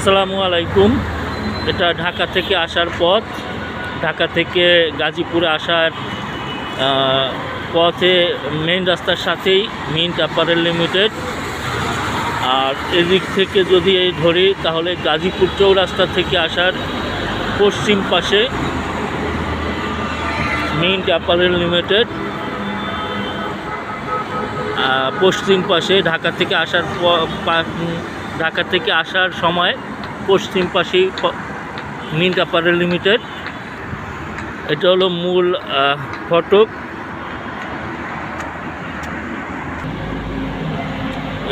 আসসালামু আলাইকুম। এটা ঢাকা থেকে আসার পথ। ঢাকা থেকে গাজীপুরে আসার পথে মেইন রাস্তার সাথেই মিন্ট অ্যাপারেল লিমিটেড। আর এদিক থেকে যদি ধরি তাহলে গাজীপুর চৌরাস্তা থেকে আসার পশ্চিম পাশে মিন্ট অ্যাপারেল লিমিটেড। পশ্চিম পাশে ঢাকা থেকে আসার সময় পশ্চিম পাশেই মিন্ট অ্যাপারেল লিমিটেড। এটা হলো মূল ফটক।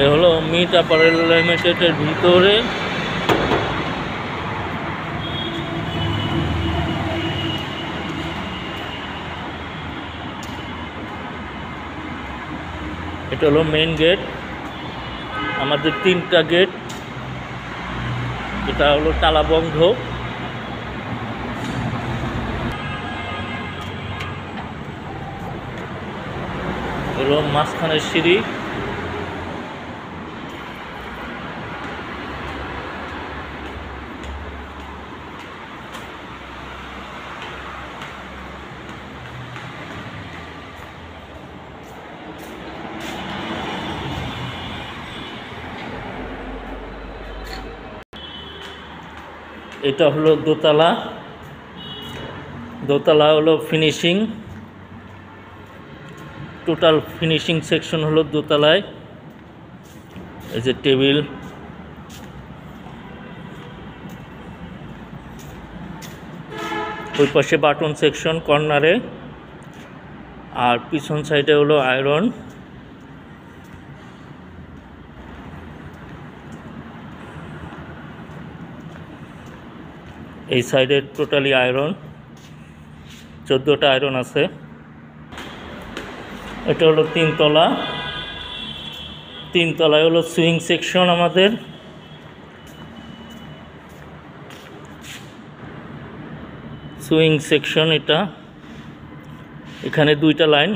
এ হলো মিন্ট অ্যাপারেল লিমিটেডের ভিতরে। এটা হলো মেইন গেট। আমাদের 3টা গেট। এটা হলো তালা বন্ধ। হলো মাঝখানের সিঁড়ি। এটা হলো দোতলা। দোতলা হলো ফিনিশিং। টোটাল ফিনিশিং সেকশন হলো দোতলায়। এই যে টেবিল, ওই পাশে বাটন সেকশন কর্নারে, আর পিছন সাইডে হলো আয়রন। এই সাইডে টোটালি আয়রন, 14টা আয়রন আছে। এটা হলো 3তলা। 3তলায় হলো সুইং সেকশন আমাদের। সুইং সেকশন এটা। এখানে 2টা লাইন।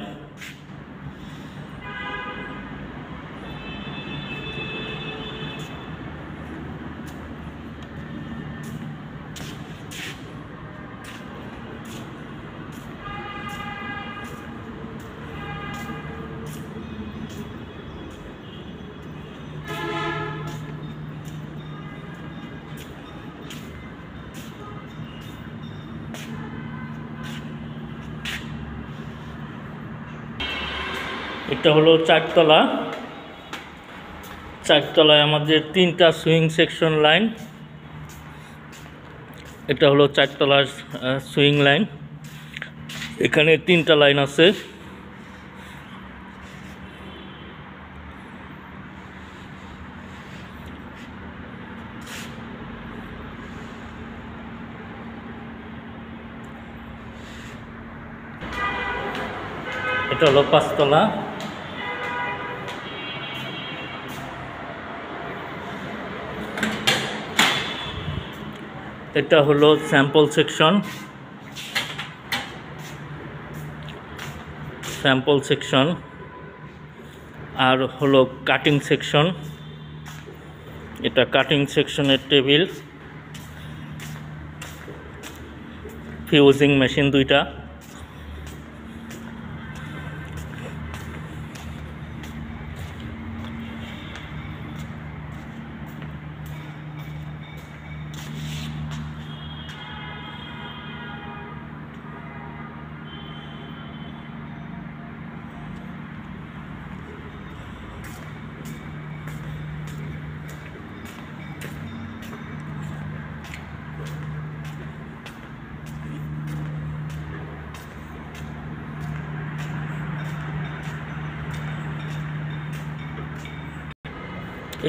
এটা হলো 4তলা। 4তলায় আমাদের 3টা সুইং সেকশন লাইন। এটা হলো 4তলার সুইং লাইন। এখানে 3টা লাইন আছে। এটা হলো 5তলা। এটা হলো স্যাম্পল সেকশন। আর হলো কাটিং সেকশন। এটা কাটিং সেকশনের টেবিল, ফিউজিং মেশিন 2টা।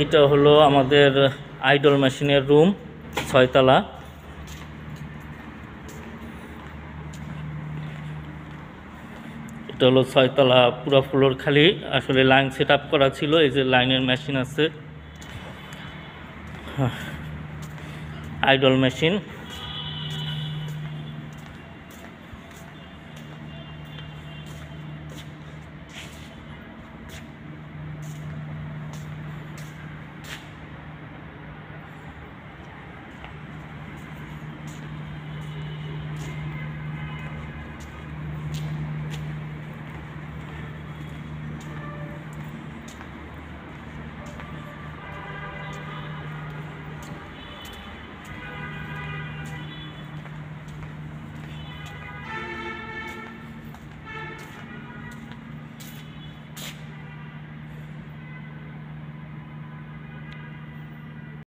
এটা হলো আমাদের আইডল মেশিনের রুম, 6তলা। এটা হলো 6তলা, পুরো ফ্লোর খালি। আসলে লাইন সেট আপ করা ছিল। এই যে লাইনের মেশিন আছে, আইডল মেশিন।